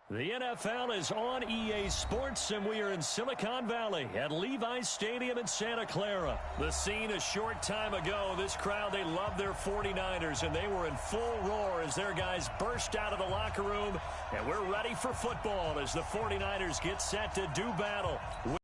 The NFL is on EA Sports, and we are in Silicon Valley at Levi's Stadium in Santa Clara. The scene a short time ago, this crowd, they love their 49ers, and they were in full roar as their guys burst out of the locker room. And we're ready for football as the 49ers get set to do battle with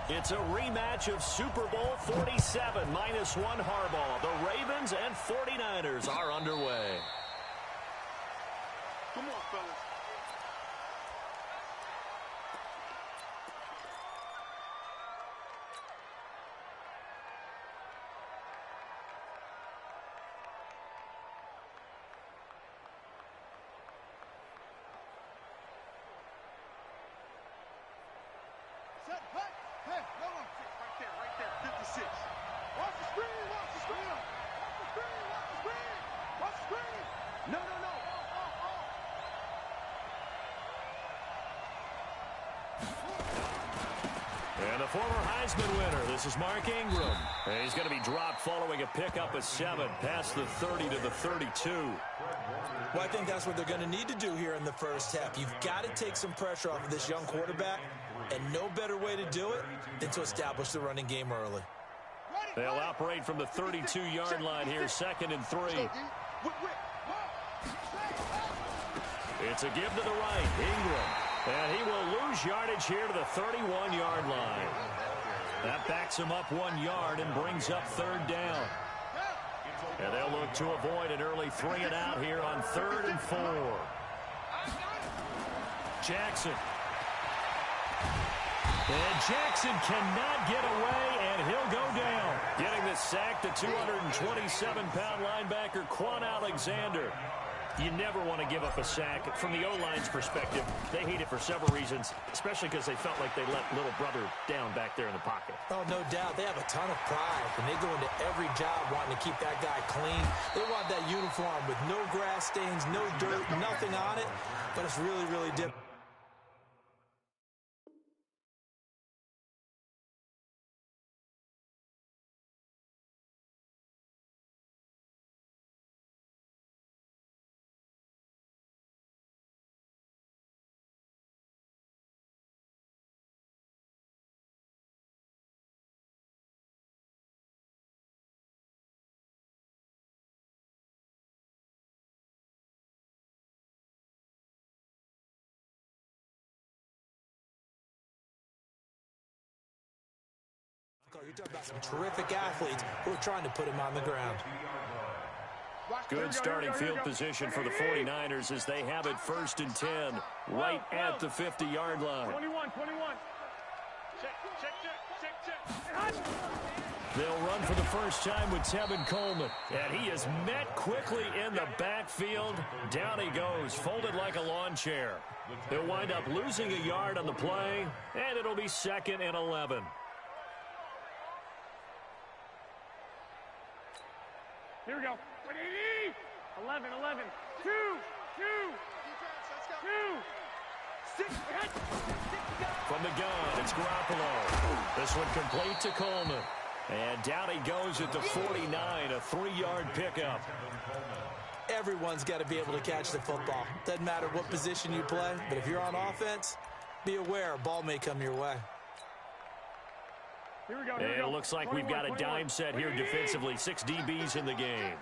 It's a rematch of Super Bowl 47, -1 Harbaugh. The Ravens and 49ers are underway. Come on, fellas. Set, cut. Hey, no, right there, 56. Watch the screen, watch the screen. Watch the screen, watch the screen. Watch the screen. No. And the former Heisman winner, this is Mark Ingram. And he's going to be dropped following a pickup of 7 past the 30 to the 32. Well, I think that's what they're going to need to do here in the first half. You've got to take some pressure off of this young quarterback, and no better way to do it than to establish the running game early. They'll operate from the 32-yard line here, 2nd and 3. It's a give to the right, Ingram. And he will lose yardage here to the 31-yard line. That backs him up 1 yard and brings up 3rd down. And they'll look to avoid an early 3-and-out here on 3rd and 4. Jackson. And Jackson cannot get away, and he'll go down. Getting the sack, the 227-pound linebacker, Quan Alexander. You never want to give up a sack. From the O-line's perspective, they hate it for several reasons, especially because they felt like they let little brother down back there in the pocket. Oh, no doubt. They have a ton of pride, and they go into every job wanting to keep that guy clean. They want that uniform with no grass stains, no dirt, nothing on it, but it's really, really different. You're talking about some terrific athletes who are trying to put him on the ground. Good starting field position for the 49ers as they have it 1st and 10, right at the 50-yard line. 21. Check. They'll run for the first time with Tevin Coleman. And he is met quickly in the backfield. Down he goes, folded like a lawn chair. They'll wind up losing a yard on the play, and it'll be 2nd and 11. Here we go. 11. 2. 6. From the gun, it's Garoppolo. This one complete to Coleman. And down he goes at the 49, a 3-yard pickup. Everyone's got to be able to catch the football. Doesn't matter what position you play, but if you're on offense, be aware a ball may come your way. Here we go. And it looks like we've got a dime set here defensively. 6 DBs in the game.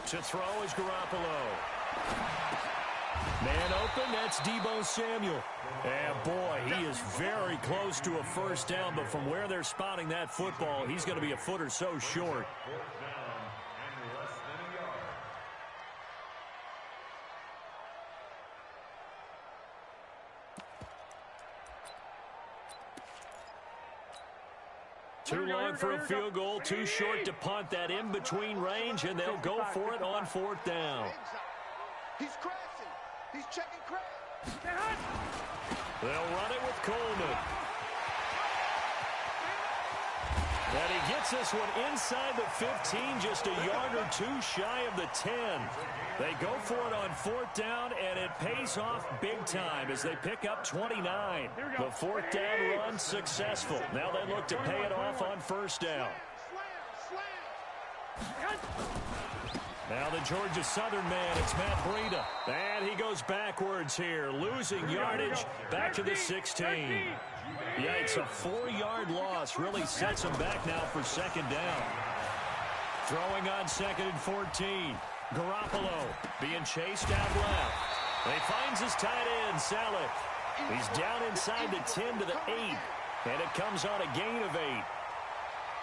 To throw is Garoppolo. Man open, that's Deebo Samuel. And boy, he is very close to a first down, but from where they're spotting that football, he's going to be a foot or so short. Too long for a field goal, too short to punt that in-between range, and they'll go for it on 4th down. He's crashing. He's checking crash. They'll run it with Coleman. And he gets this one inside the 15, just a yard or two shy of the 10. They go for it on fourth down, and it pays off big time as they pick up 29. The fourth down run successful. Now they look to pay it off on first down. Now the Georgia Southern man, it's Matt Breida. And he goes backwards here, losing yardage back to the 16. Yeah, it's a 4-yard loss. Really sets him back now for second down. Throwing on second and 14. Garoppolo being chased out left. He finds his tight end, Salek. He's down inside the 10 to the 8. And it comes on a gain of 8.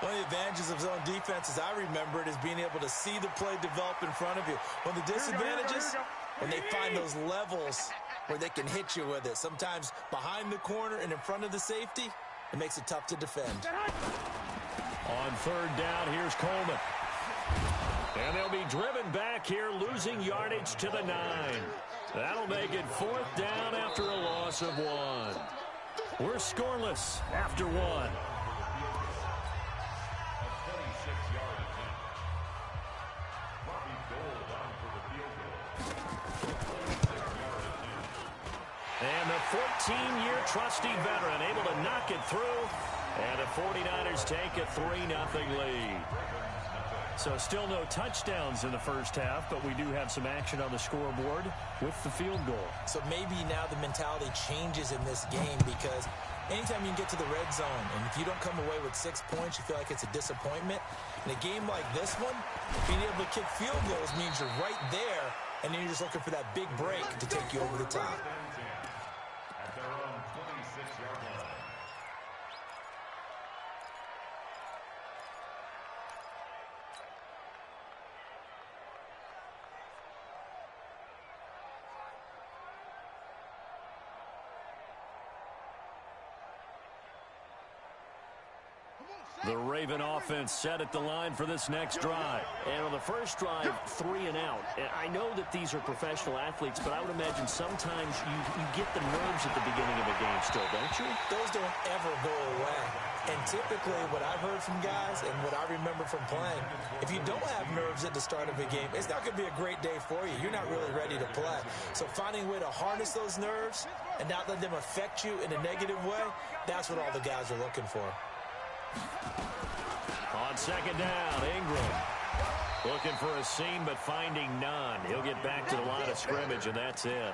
One of the advantages of zone defense, as I remember it, is being able to see the play develop in front of you. One of the disadvantages, when they find those levels where they can hit you with it. Sometimes behind the corner and in front of the safety, it makes it tough to defend. On third down, here's Coleman. And they'll be driven back here, losing yardage to the 9. That'll make it fourth down after a loss of 1. We're scoreless after 1. And the 14-year trusty veteran able to knock it through. And the 49ers take a 3-0 lead. So still no touchdowns in the first half, but we do have some action on the scoreboard with the field goal. So maybe now the mentality changes in this game, because anytime you can get to the red zone, and if you don't come away with 6 points, you feel like it's a disappointment. In a game like this one, being able to kick field goals means you're right there, and then you're just looking for that big break to take you over the top. The Raven offense set at the line for this next drive. And on the first drive, 3 and out. And I know that these are professional athletes, but I would imagine sometimes you get the nerves at the beginning of a game still, don't you? Those don't ever go away. And typically what I've heard from guys and what I remember from playing, if you don't have nerves at the start of a game, it's not going to be a great day for you. You're not really ready to play. So finding a way to harness those nerves and not let them affect you in a negative way, that's what all the guys are looking for. On second down, Ingram looking for a seam but finding none. He'll get back to the line of scrimmage, and that's it.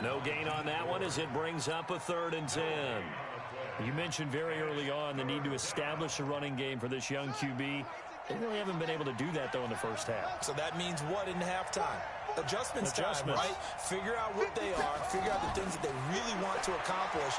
No gain on that one as it brings up a 3rd and 10. You mentioned very early on the need to establish a running game for this young QB. They really haven't been able to do that, though, in the first half. So that means what in halftime? Adjustments time, right? Figure out what they are, figure out the things that they really want to accomplish,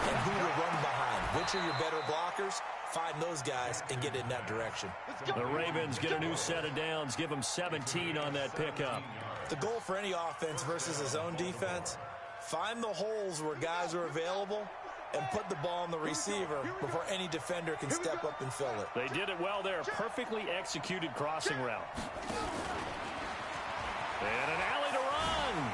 and who to run behind. Which are your better blockers? Find those guys and get in that direction. The Ravens get a new set of downs, give them 17 on that pickup. The goal for any offense versus a zone defense, find the holes where guys are available and put the ball on the receiver before any defender can step up and fill it. They did it well there. Perfectly executed crossing route. And an alley to run.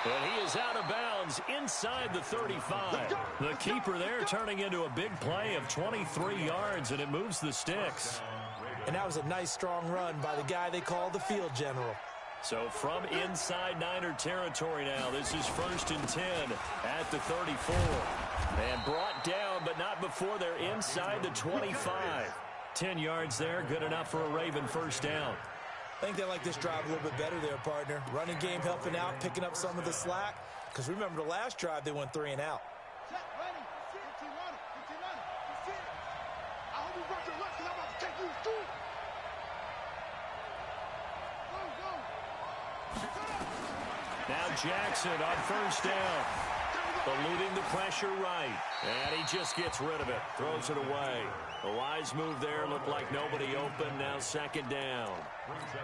And he is out of bounds inside the 35. The keeper there turning into a big play of 23 yards, and it moves the sticks. And that was a nice, strong run by the guy they call the field general. So from inside Niner territory now, this is 1st and 10 at the 34. And brought down, but not before they're inside the 25. 10 yards there, good enough for a Raven first down. I think they like this drive a little bit better there, partner. Running game helping out, picking up some of the slack. Because remember, the last drive, they went 3 and out. Now Jackson on first down. Eluding the pressure right. And he just gets rid of it. Throws it away. A wise move there. Looked like nobody open. Now second down.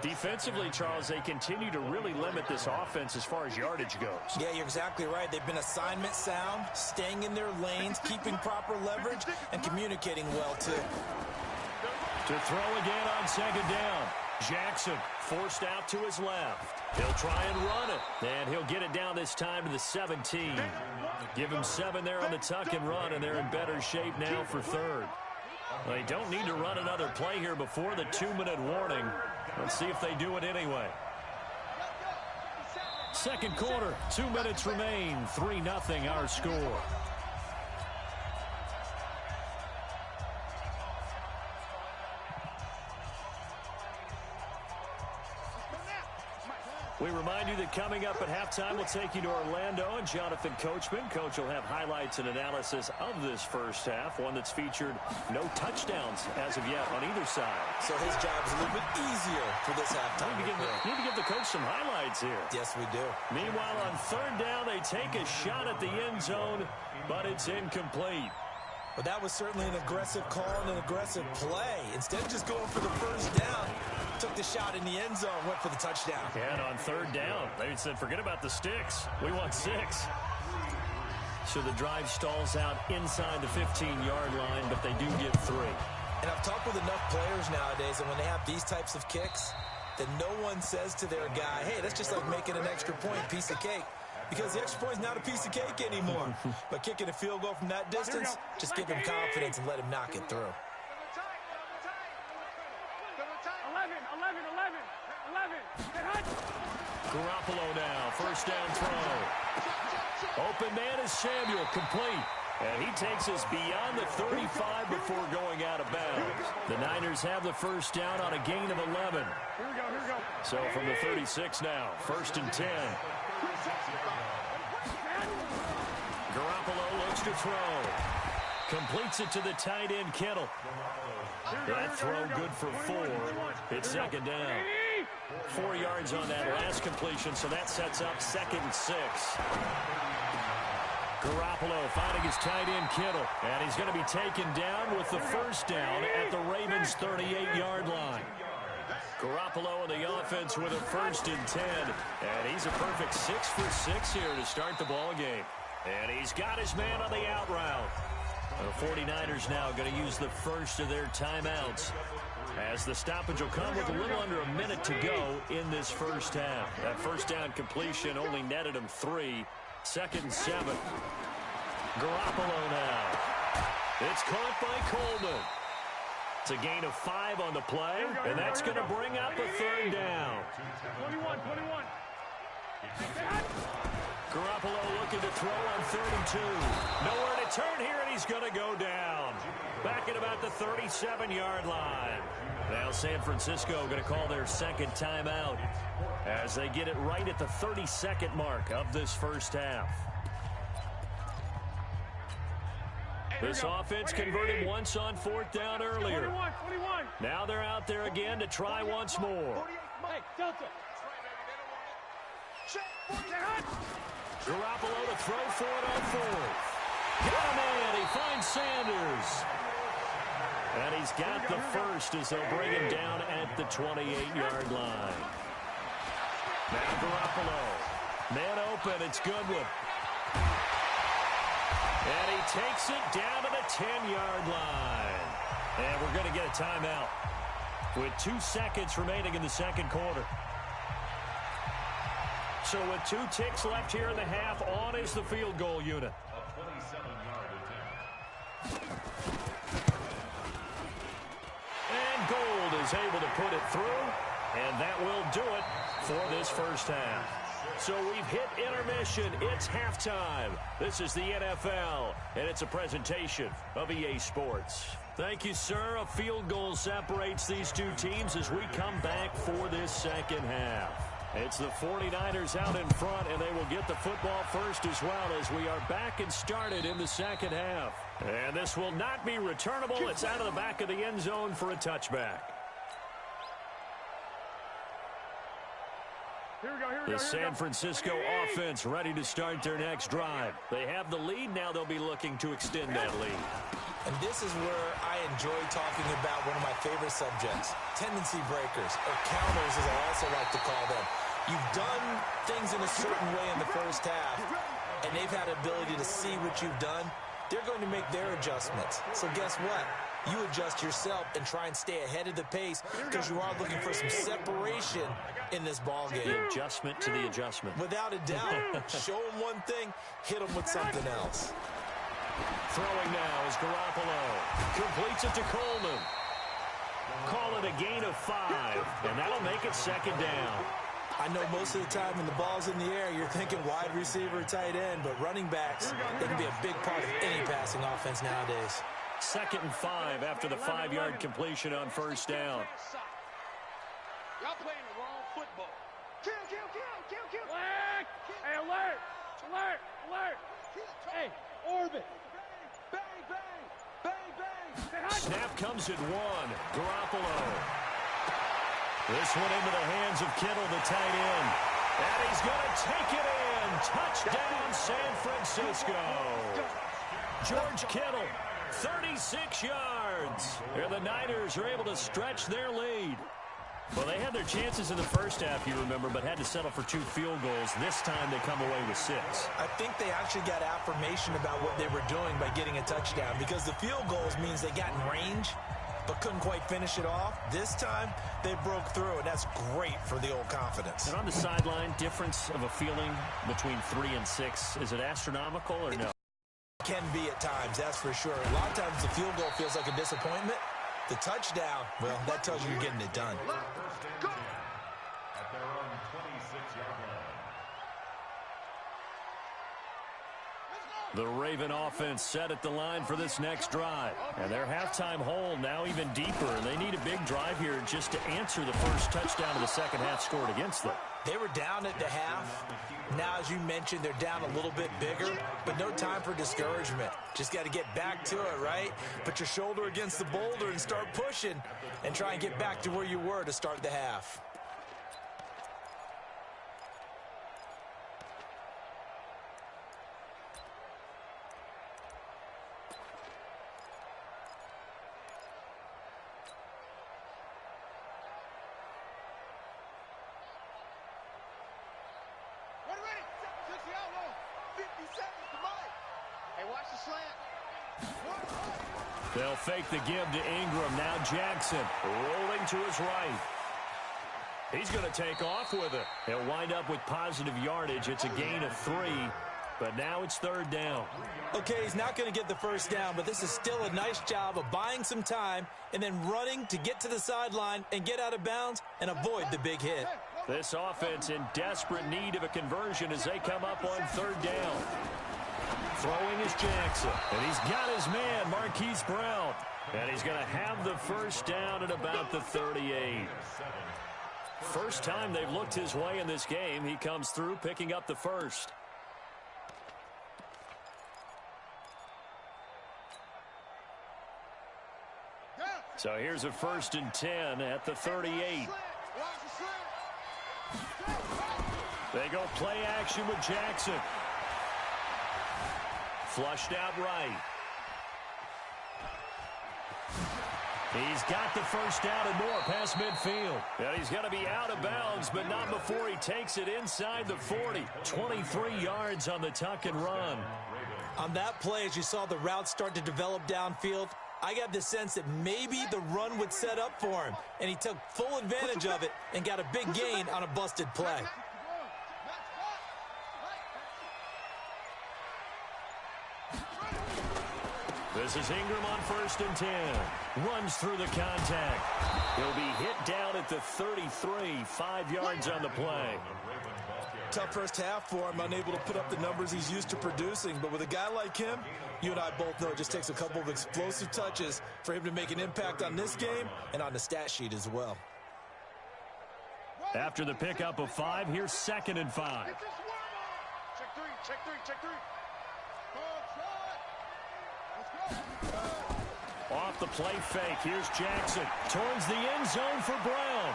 Defensively, Charles, they continue to really limit this offense as far as yardage goes. Yeah, you're exactly right. They've been assignment sound, staying in their lanes, keeping proper leverage, and communicating well, too. To throw again on second down. Jackson forced out to his left. He'll try and run it, and he'll get it down this time to the 17. Give him 7 there on the tuck and run, and they're in better shape now for third. They don't need to run another play here before the 2-minute warning. Let's see if they do it anyway. Second quarter, 2 minutes remain, 3-0 our score. We remind you that coming up at halftime, we'll take you to Orlando and Jonathan Coachman. Coach will have highlights and analysis of this first half, one that's featured no touchdowns as of yet on either side. So his job is a little bit easier for this halftime. Need to give the coach some highlights here. Yes, we do. Meanwhile, on third down, they take a shot at the end zone, but it's incomplete. But that was certainly an aggressive call and an aggressive play. Instead of just going for the first down, took the shot in the end zone, went for the touchdown. And on third down, they said, forget about the sticks. We want 6. So the drive stalls out inside the 15-yard line, but they do get 3. And I've talked with enough players nowadays, and when they have these types of kicks, that no one says to their guy, hey, that's just like making an extra point, piece of cake. Because the extra point is not a piece of cake anymore. But kicking a field goal from that distance, just give him confidence and let him knock it through. 11. Garoppolo now, first down throw. Open man is Samuel, complete. And he takes us beyond the 35 before going out of bounds. The Niners have the first down on a gain of 11. Here we go. So from the 36 now, first and 10. Garoppolo looks to throw. Completes it to the tight end, Kittle. That throw good for 4. It's second down. 4 yards on that last completion, so that sets up second and 6. Garoppolo finding his tight end, Kittle. And he's going to be taken down with the first down at the Ravens' 38-yard line. Garoppolo and the offense with a first and 10. And he's a perfect 6 for 6 here to start the ball game. And he's got his man on the out route. The 49ers now going to use the first of their timeouts, as the stoppage will come with a little under a minute to go in this first half. That first down completion only netted him 3. Second and 7. Garoppolo now. It's caught by Coleman. It's a gain of 5 on the play, and that's going to bring up a third down. 21. Garoppolo looking to throw on 3rd and 2. Nowhere to turn here, and he's going to go down. Back at about the 37-yard line. Now San Francisco going to call their second timeout as they get it right at the 32nd mark of this first half. This offense converted once on 4th down earlier. 21. Now they're out there again to try once more. Hey, Delta. Garoppolo to throw for it on 4th. Got a man. He finds Sanders. And he's got the first as they'll bring him down at the 28-yard line. Now Garoppolo. Man open. It's Goodwin. And he takes it down to the 10-yard line. And we're going to get a timeout with 2 seconds remaining in the second quarter. So with 2 ticks left here in the half, on is the field goal unit. And Gold is able to put it through, and that will do it for this first half. So we've hit intermission. It's halftime. This is the NFL, and it's a presentation of EA Sports. Thank you, sir. A field goal separates these two teams as we come back for this second half. It's the 49ers out in front, and they will get the football first as well as we are back and started in the second half. And this will not be returnable. It's out of the back of the end zone for a touchback. The San Francisco offense ready to start their next drive. They have the lead. Now they'll be looking to extend that lead. And this is where I enjoy talking about one of my favorite subjects, tendency breakers, or counters as I also like to call them. You've done things in a certain way in the first half, and they've had the ability to see what you've done. They're going to make their adjustments. So guess what? you adjust yourself and try and stay ahead of the pace because you are looking for some separation in this ball game. The adjustment to the adjustment. Without a doubt. Show them one thing, hit them with something else. Throwing now is Garoppolo. Completes it to Coleman. Call it a gain of 5, and that'll make it 2nd down. I know most of the time when the ball's in the air, you're thinking wide receiver, tight end, but running backs, they can be a big part of any passing offense nowadays. 2nd and 5 after the 5-yard completion on 1st down. Y'all playing the wrong football. Kill. Alert! Hey, alert! Alert! Alert! Hey, orbit! Bang, bang! Snap comes at 1. Garoppolo. This one into the hands of Kittle, the tight end. And he's going to take it in. Touchdown, San Francisco. George Kittle, 36 yards. And the Niners are able to stretch their lead. Well, they had their chances in the first half, you remember, but had to settle for 2 field goals. This time they come away with 6. I think they actually got affirmation about what they were doing by getting a touchdown because the field goals means they got in range but couldn't quite finish it off. This time, they broke through, and that's great for the old confidence. And on the sideline, difference of a feeling between 3 and 6, is it astronomical or no? Can be at times, that's for sure. A lot of times the field goal feels like a disappointment. The touchdown, well, that tells you you're getting it done. Go! At their own 26-yard line. The Raven offense set at the line for this next drive. And their halftime hole now even deeper. And they need a big drive here just to answer the first touchdown of the second half scored against them. They were down at the half. Now, as you mentioned, they're down a little bit bigger, but no time for discouragement. Just got to get back to it, right? Put your shoulder against the boulder and start pushing and try and get back to where you were to start the half. They'll fake the give to Ingram. Now Jackson rolling to his right. He's going to take off with it. He'll wind up with positive yardage. It's a gain of 3, but now it's 3rd down. Okay, he's not going to get the first down, but this is still a nice job of buying some time and then running to get to the sideline and get out of bounds and avoid the big hit. This offense in desperate need of a conversion as they come up on 3rd down. Throwing is Jackson, and he's got his man, Marquise Brown. And he's going to have the first down at about the 38. First time they've looked his way in this game. He comes through picking up the first. So here's a 1st and 10 at the 38. They go play action with Jackson. Flushed out right. He's got the first down and more past midfield. And he's going to be out of bounds, but not before he takes it inside the 40. 23 yards on the tuck and run. On that play, as you saw the route start to develop downfield, I got the sense that maybe the run would set up for him. And he took full advantage of it and got a big gain on a busted play. This is Ingram on 1st and 10. Runs through the contact. He'll be hit down at the 33, 5 yards on the play. Tough first half for him, unable to put up the numbers he's used to producing. But with a guy like him, you and I both know it just takes a couple of explosive touches for him to make an impact on this game and on the stat sheet as well. After the pickup of 5, here's 2nd and 5. Check 3, check 3, check 3. Off the play fake, here's Jackson. Towards the end zone for Brown.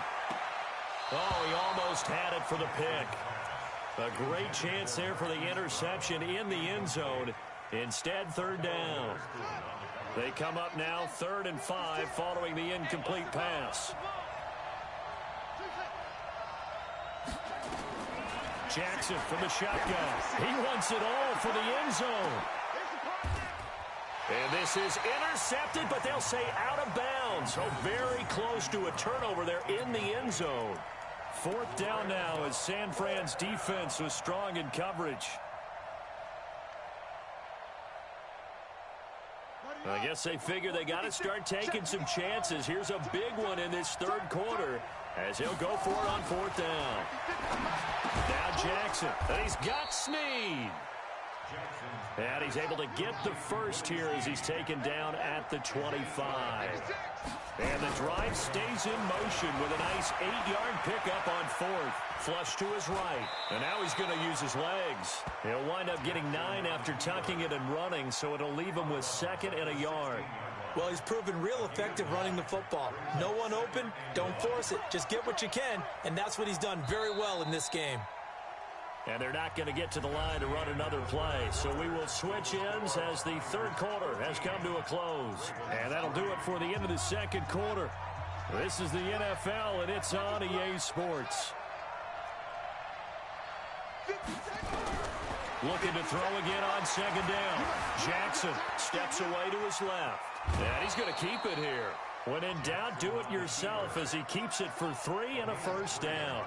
Oh, he almost had it for the pick. A great chance there for the interception in the end zone. Instead, 3rd down. They come up now 3rd and 5 following the incomplete pass. Jackson from the shotgun. He wants it all for the end zone. And this is intercepted, but they'll say out of bounds. So very close to a turnover there in the end zone. 4th down now as San Fran's defense was strong in coverage. I guess they figure they got to start taking some chances. Here's a big one in this 3rd quarter as he'll go for it on 4th down. Now Jackson, and he's got Snead. And he's able to get the first here as he's taken down at the 25. And the drive stays in motion with a nice 8-yard pickup on 4th. Flush to his right. And now he's going to use his legs. He'll wind up getting 9 after tucking it and running, so it'll leave him with 2nd and a yard. Well, he's proven real effective running the football. No one open, don't force it. Just get what you can, and that's what he's done very well in this game. And they're not going to get to the line to run another play. So we will switch ends as the 3rd quarter has come to a close. And that'll do it for the end of the 2nd quarter. This is the NFL, and it's on EA Sports. Looking to throw again on 2nd down. Jackson steps away to his left. And he's going to keep it here. When in doubt, do it yourself as he keeps it for 3 and a 1st down.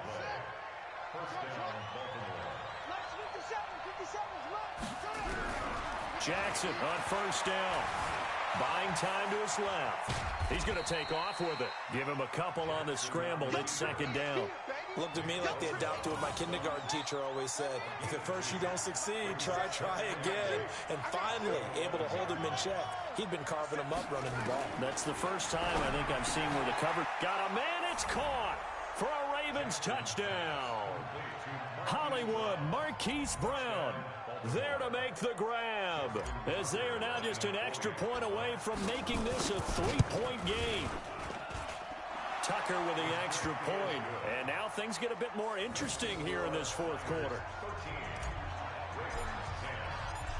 Jackson on 1st down. Buying time to his left. He's going to take off with it. Give him a couple on the scramble. It's 2nd down. Looked to me like they adopted what my kindergarten teacher always said. If at first you don't succeed, try again. And finally, able to hold him in check. He'd been carving him up running the ball. That's the first time I think I've seen where the cover got a man. It's caught for a Ravens touchdown. Hollywood, Marquise Brown there to make the grab, as they are now just an extra point away from making this a 3-point game. Tucker with the extra point, and now things get a bit more interesting here in this 4th quarter.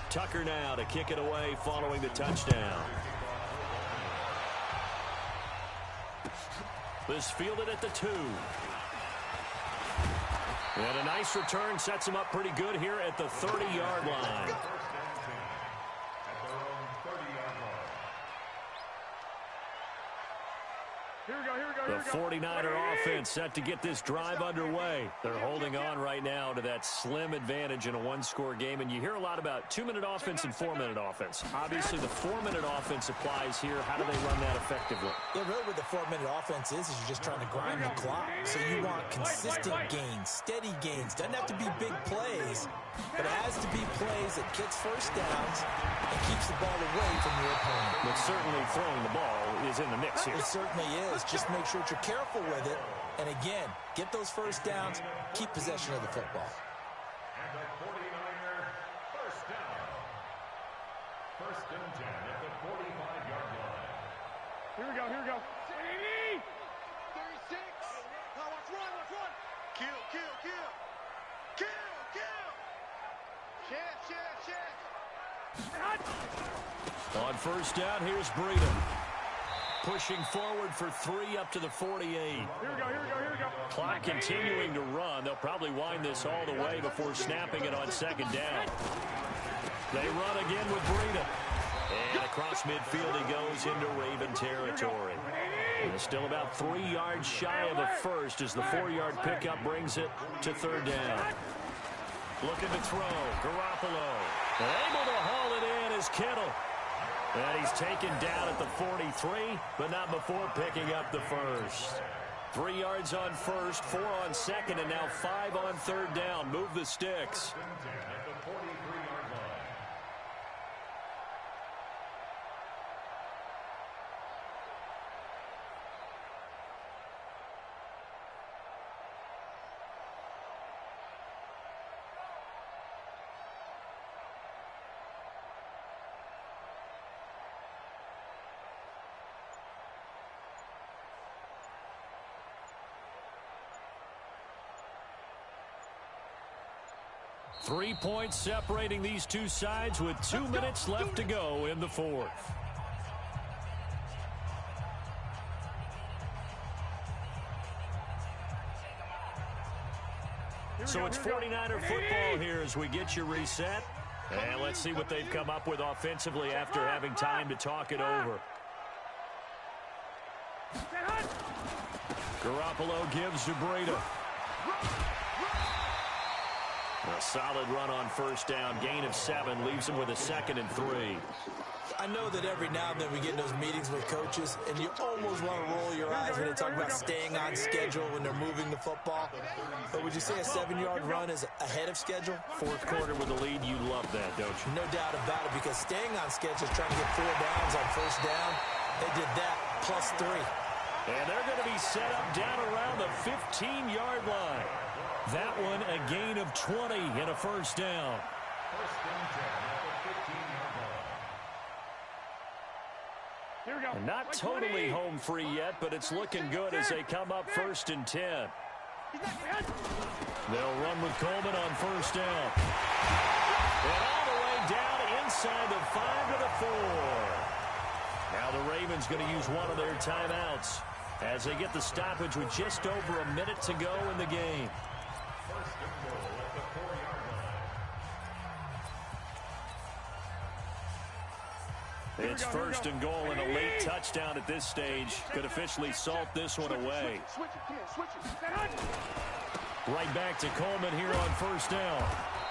Tucker now to kick it away following the touchdown. This fielded at the 2. And a nice return sets him up pretty good here at the 30-yard line. The 49er offense set to get this drive underway. They're holding on right now to that slim advantage in a 1-score game. And you hear a lot about 2-minute offense and 4-minute offense. Obviously, the 4-minute offense applies here. How do they run that effectively? Yeah, really what the 4-minute offense is you're just trying to grind the clock. So you want consistent gains, steady gains. Doesn't have to be big plays, but it has to be plays that gets first downs and keeps the ball away from your opponent. But certainly throwing the ball is in the mix here. It certainly is. Just make sure that you're careful with it. And again, get those first downs, keep possession of the football. And the 49er, 1st down. 1st and 10 at the 45-yard line. Here we go, here we go. 36. Now watch run. Kill. Chance. On 1st down, here's Breida. Pushing forward for 3 up to the 48. Here we go. Clock continuing to run. They'll probably wind this all the way before snapping it on 2nd down. They run again with Breida. And across midfield he goes into Raven territory. And still about 3 yards shy of a first as the 4-yard pickup brings it to 3rd down. Looking to throw. Garoppolo. Able to haul it in is Kittle. And he's taken down at the 43, but not before picking up the first. 3 yards on 1st, 4 on 2nd, and now 5 on 3rd down. Move the sticks. At the 43-yard line. Three points separating these two sides with 2 minutes left to go in the 4th. So it's 49er football here as we get you reset. And let's see what they've come up with offensively after having time to talk it over. Garoppolo gives to Breida. A solid run on first down. Gain of 7 leaves him with a 2nd and 3. I know that every now and then we get in those meetings with coaches, and you almost want to roll your eyes when they talk about staying on schedule when they're moving the football. But would you say a 7-yard run is ahead of schedule? Fourth quarter with a lead, you love that, don't you? No doubt about it, because staying on schedule is trying to get 4 downs on first down. They did that, plus 3. And they're going to be set up down around the 15-yard line. That one a gain of 20 and a first down. First and 10 at the 15-yard line. Here we go. And not totally home free yet, but it's looking good as they come up first and 10. They'll run with Coleman on first down. And all the way down inside the 5 to the 4. Now the Ravens going to use one of their timeouts as they get the stoppage with just over a minute to go in the game. First and goal at the 4-yard line. It's first and goal and a late touchdown at this stage. Could officially salt this one away. Right back to Coleman here on first down.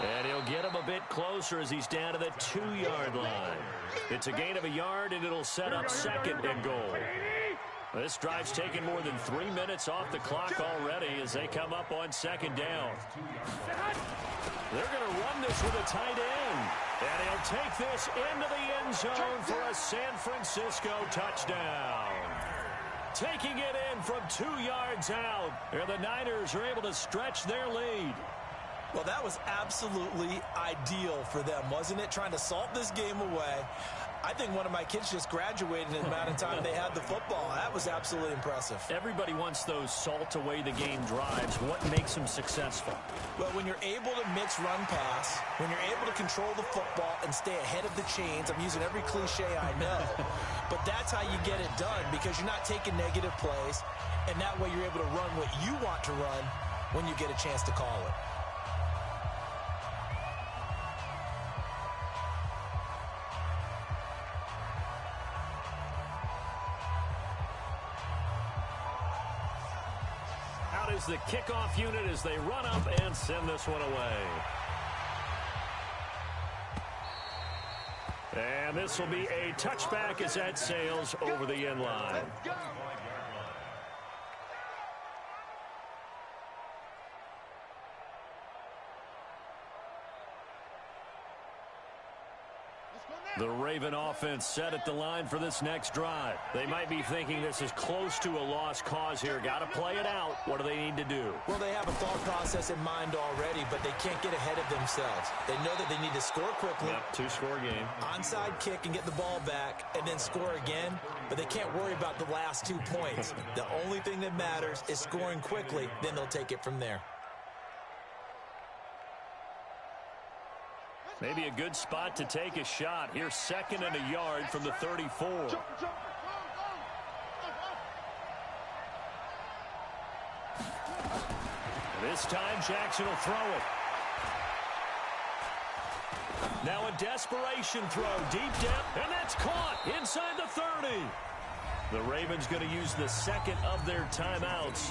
And he'll get him a bit closer as he's down to the 2-yard line. It's a gain of a yard, and it'll set up 2nd and goal. This drive's taken more than 3 minutes off the clock already as they come up on 2nd down. They're going to run this with a tight end. And he'll take this into the end zone for a San Francisco touchdown. Taking it in from 2 yards out. And the Niners are able to stretch their lead. Well, that was absolutely ideal for them, wasn't it? Trying to salt this game away. I think one of my kids just graduated in the amount of time they had the football. That was absolutely impressive. Everybody wants those salt-away-the-game drives. What makes them successful? Well, when you're able to mix run-pass, when you're able to control the football and stay ahead of the chains, I'm using every cliche I know, but that's how you get it done because you're not taking negative plays, and that way you're able to run what you want to run when you get a chance to call it. Is the kickoff unit as they run up and send this one away. And this will be a touchback as that sails over the end line. The Raven offense set at the line for this next drive. They might be thinking this is close to a lost cause here. Got to play it out. What do they need to do? Well, they have a thought process in mind already, but they can't get ahead of themselves. They know that they need to score quickly. Yep, 2-score game. Onside kick and get the ball back and then score again, but they can't worry about the last 2 points. The only thing that matters is scoring quickly, then they'll take it from there. Maybe a good spot to take a shot. Here's 2nd and a yard from the 34. This time Jackson will throw it. Now a desperation throw deep down, and that's caught inside the 30. The Ravens going to use the 2nd of their timeouts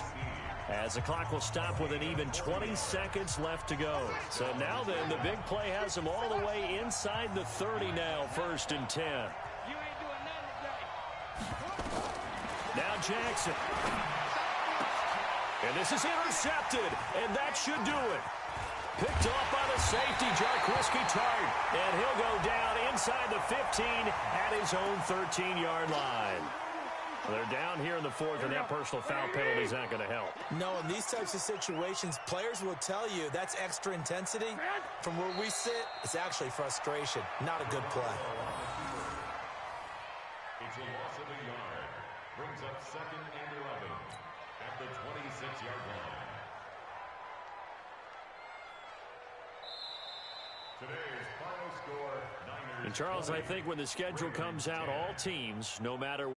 as the clock will stop with an even 20 seconds left to go. So now then, the big play has them all the way inside the 30 now, 1st and 10. Now Jackson. And this is intercepted, and that should do it. Picked off by the safety, Jarquiski Tart. And he'll go down inside the 15 at his own 13-yard line. They're down here in the 4th, and that personal foul penalty is not going to help. No, in these types of situations, players will tell you that's extra intensity. From where we sit, it's actually frustration, not a good play. It's a loss of a yard. Brings up 2nd and 11 at the 26-yard line. Today's final score, Niners. And Charles, I think when the schedule comes out, all teams, no matter